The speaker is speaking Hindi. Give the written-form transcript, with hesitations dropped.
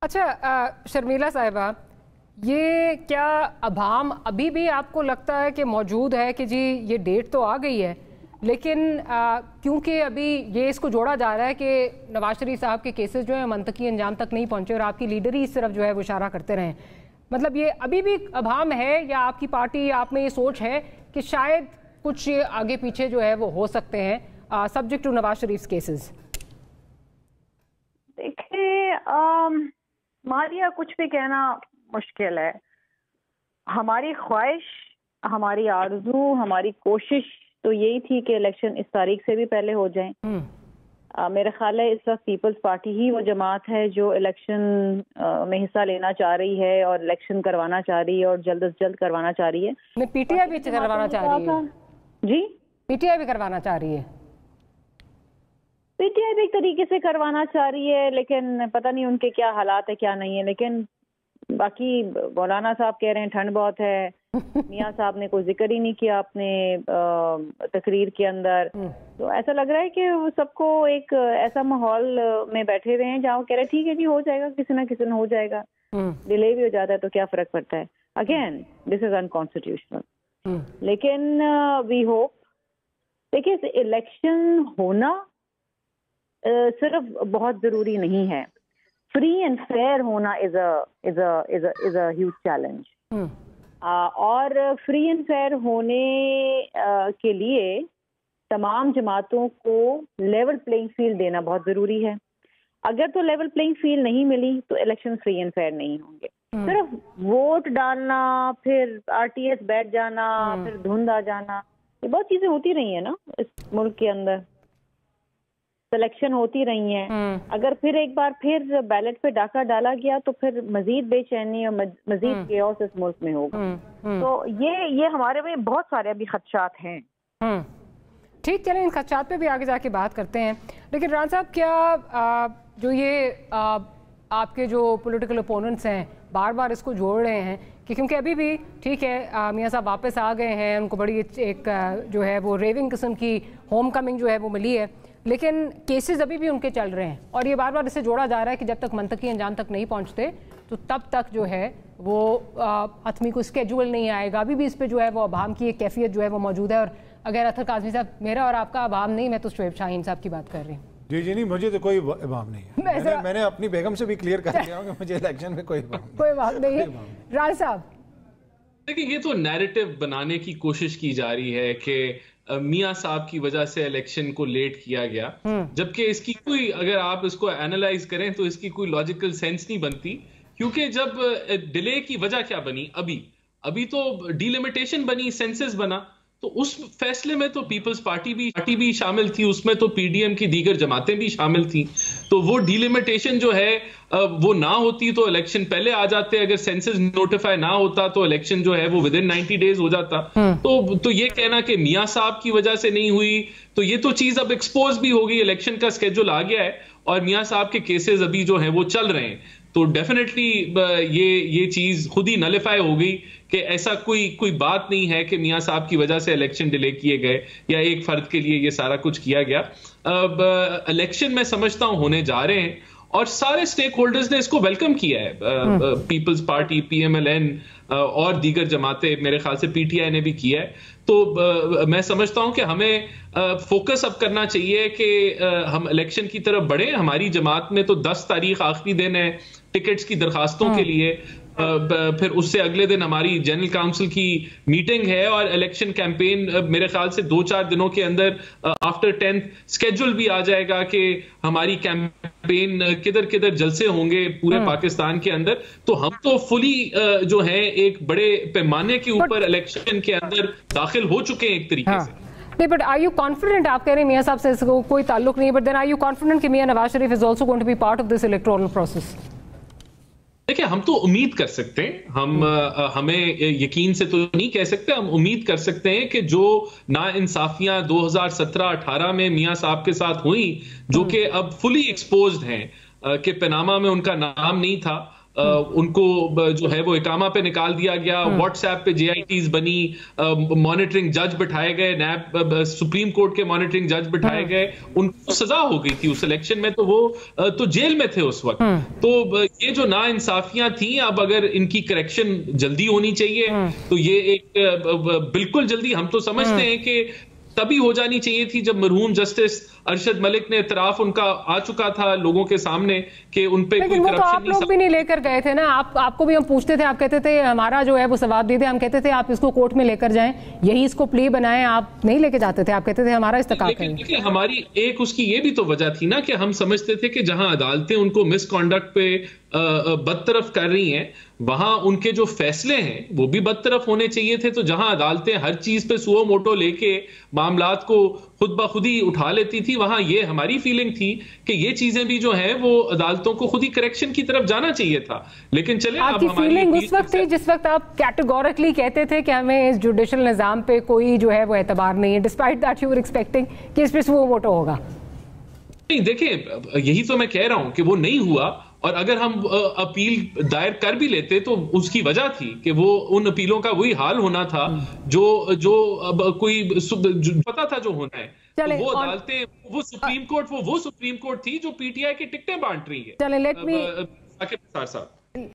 अच्छा शर्मिला साहिबा, ये क्या अभाम अभी भी आपको लगता है कि मौजूद है कि जी ये डेट तो आ गई है, लेकिन क्योंकि अभी ये इसको जोड़ा जा रहा है कि नवाज शरीफ साहब के केसेस जो है मंतकी अंजाम तक नहीं पहुंचे और आपकी लीडर ही इस तरफ जो है वो इशारा करते रहे, मतलब ये अभी भी अभाम है या आपकी पार्टी आप में ये सोच है कि शायद कुछ आगे पीछे जो है वो हो सकते हैं subject to Nawaz Sharif cases? देखिए मारिया, कुछ भी कहना मुश्किल है। हमारी ख्वाहिश, हमारी आरज़ू, हमारी कोशिश तो यही थी कि इलेक्शन इस तारीख से भी पहले हो जाए। मेरा ख्याल है इस वक्त पीपल्स पार्टी ही वो जमात है जो इलेक्शन में हिस्सा लेना चाह रही है और इलेक्शन करवाना चाह रही है और जल्द से जल्द करवाना चाह रही है। पीटीआई भी करवाना चाह रही है जी, पीटीआई भी करवाना चाह रही है। पीटीआई भी एक तरीके से करवाना चाह रही है, लेकिन पता नहीं उनके क्या हालात है क्या नहीं है। लेकिन बाकी मौलाना साहब कह रहे हैं ठंड बहुत है, मियाँ साहब ने कोई जिक्र ही नहीं किया अपने तकरीर के अंदर। तो ऐसा लग रहा है कि वो सबको एक ऐसा माहौल में बैठे हुए हैं जहाँ वो कह रहे हैं ठीक है जी हो जाएगा, किसी ना किसी दिन हो जाएगा, डिले भी हो जाता है तो क्या फर्क पड़ता है। अगेन दिस इज अनकॉन्स्टिट्यूशनल, लेकिन वी होप, देखिए इलेक्शन होना सिर्फ बहुत जरूरी नहीं है, फ्री एंड फेयर होना इज अ ह्यूज चैलेंज। और फ्री एंड फेयर होने के लिए तमाम जमातों को लेवल प्लेइंग फील्ड देना बहुत जरूरी है। अगर तो लेवल प्लेइंग फील्ड नहीं मिली तो इलेक्शन फ्री एंड फेयर नहीं होंगे। सिर्फ वोट डालना, फिर आरटीएस बैठ जाना, फिर धुंध आ जाना, ये बहुत चीजें होती रही है ना इस मुल्क के अंदर, सिलेक्शन होती रही हैं। अगर फिर एक बार फिर बैलेट पे डाका डाला गया तो फिर मजीद बेचैनी और मजीद केओस इस मुल्क में होगा। तो ये हमारे में बहुत सारे अभी खदशात हैं। ठीक, चलें इन खदशात पे भी आगे जाके बात करते हैं। लेकिन रान साहब, क्या जो ये आपके जो पॉलिटिकल ओपोनेंट्स हैं बार बार इसको जोड़ रहे हैं कि क्योंकि अभी भी ठीक है मियाँ साहब वापस आ गए हैं, उनको बड़ी एक जो है वो रेविंग किस्म की होम कमिंग जो है वो मिली है, लेकिन केसेस अभी भी उनके चल रहे हैं और ये बार बार इससे जोड़ा जा रहा है कि जब तक मंतकी अंजाम तक नहीं पहुंचते तो तब तक जो है वो हतमी को स्केड्यूल नहीं आएगा। अभी भी इस पे जो है वो अभाम की एक कैफियत जो है वो मौजूद है। और अगर अतर काज़मी साहब, मेरा और आपका अभाम नहीं, मैं तो शुएब शाहीन साहब की बात कर रही हूँ। जी नहीं, मुझे तो कोई अभाम नहीं है। मैंने अपनी बेगम से भी क्लियर कर दिया कि मुझे इलेक्शन में कोई बात नहीं है। राज साहब देखिए, ये तो नैरेटिव बनाने की कोशिश की जा रही है कि मियाँ साहब की वजह से इलेक्शन को लेट किया गया, जबकि इसकी कोई, अगर आप इसको एनालाइज करें तो इसकी कोई लॉजिकल सेंस नहीं बनती। क्योंकि जब डिले की वजह क्या बनी, अभी तो डिलिमिटेशन बनी, सेंसस बना, तो उस फैसले में तो पीपल्स पार्टी भी शामिल थी, उसमें तो पीडीएम की दीगर जमातें भी शामिल थी। तो वो डिलिमिटेशन जो है वो ना होती तो इलेक्शन पहले आ जाते, अगर सेंसस नोटिफाई ना होता तो इलेक्शन जो है वो विद इन 90 डेज हो जाता। तो ये कहना कि मियाँ साहब की वजह से नहीं हुई, तो ये तो चीज अब एक्सपोज भी हो गई, इलेक्शन का स्केड्यूल आ गया है और मियाँ साहब के केसेस अभी जो है वो चल रहे हैं। तो डेफिनेटली ये चीज खुद ही नलिफाई हो गई कि ऐसा कोई बात नहीं है कि मियाँ साहब की वजह से इलेक्शन डिले किए गए या एक फर्द के लिए ये सारा कुछ किया गया। अब इलेक्शन मैं समझता हूं होने जा रहे हैं और सारे स्टेक होल्डर्स ने इसको वेलकम किया है। पीपल्स पार्टी, पीएमएलएन और दीगर जमातें, मेरे ख्याल से पीटीआई ने भी किया है। तो मैं समझता हूं कि हमें फोकस अब करना चाहिए कि हम इलेक्शन की तरफ बढ़े। हमारी जमात में तो 10 तारीख आखिरी दिन है टिकट्स की दरखास्तों के लिए, फिर उससे अगले दिन हमारी जनरल काउंसिल की मीटिंग है और इलेक्शन कैंपेन मेरे ख्याल से 2-4 दिनों के अंदर आफ्टर 10th स्केड्यूल भी आ जाएगा कि हमारी कैंपेन किधर किधर जलसे होंगे पूरे पाकिस्तान के अंदर। तो हम तो फुली जो है एक बड़े पैमाने के ऊपर इलेक्शन के अंदर दाखिल हो चुके हैं एक तरीके से। नहीं, बट आर यू कॉन्फिडेंट, आप कह रहे हैं मियाँ साहब से इसको कोई ताल्लुक नहीं है, but then are you confident कि Mian Nawaz Sharif is also going to be part of this electoral process? देखिए, हम तो उम्मीद कर सकते हैं, हमें यकीन से तो नहीं कह सकते, हम उम्मीद कर सकते हैं कि जो नाइंसाफियां 2017-18 में मियाँ साहब के साथ हुई, जो कि अब फुली एक्सपोज्ड हैं कि पनामा में उनका नाम नहीं था, उनको जो है वो इकामा पे निकाल दिया गया, व्हाट्सएप पे JITs बनी, मॉनिटरिंग जज बिठाए गए, नैब सुप्रीम कोर्ट के मॉनिटरिंग जज बिठाए गए, उनको सजा हो गई थी उस इलेक्शन में, तो वो तो जेल में थे उस वक्त। तो ये जो नाइंसाफियां थी, अब अगर इनकी करेक्शन जल्दी होनी चाहिए तो ये एक बिल्कुल जल्दी, हम तो समझते हैं कि तभी हो जानी चाहिए थी जब मरहूम जस्टिस अरशद मलिक ने इतराफ उनका आ चुका था लोगों के सामने कि उन पे कोई करप्शन नहीं। आप लोग भी नहीं लेकर गए थे ना, आपको भी हम पूछते थे, आप कहते थे हमारा जो है वो सवाब दे दे, हम कहते थे आप इसको कोर्ट में लेकर जाएं, यही इसको प्ली बनाएं, आप नहीं लेके जाते थे, आप कहते थे हमारा इस्तेकाल करें। लेकिन हमारी एक उसकी ये भी तो वजह थी ना कि हम समझते थे कि जहां अदालतें उनको मिसकॉन्डक्ट पे बदतरफ कर रही हैं, वहां उनके जो फैसले हैं वो भी बदतरफ होने चाहिए थे। तो जहां अदालतें हर चीज पे सुओ मोटो लेके मामलात को खुद ब खुद ही उठा लेती थी, वहां ये हमारी फीलिंग थी कि ये चीजें भी जो हैं वो अदालतों को खुद ही करेक्शन की तरफ जाना चाहिए था। लेकिन चले, आपकी फीलिंग उस वक्त थी जिस वक्त आप कैटेगोरिकली कहते थे कि हमें इस जुडिशल निजाम पे कोई जो है वो एतबार नहीं है, despite that you were expecting कि इस पे सुओ मोटो होगा। नहीं, देखिए यही तो मैं कह रहा हूं कि वो नहीं हुआ, और अगर हम अपील दायर कर भी लेते तो उसकी वजह थी कि वो उन अपीलों का वही हाल होना था जो अब कोई पता था जो होना है। तो वो अदालतें, वो सुप्रीम कोर्ट, वो सुप्रीम कोर्ट थी जो PTI की टिकटें बांट रही है। चले, लेट मी साकिब निसार साहब।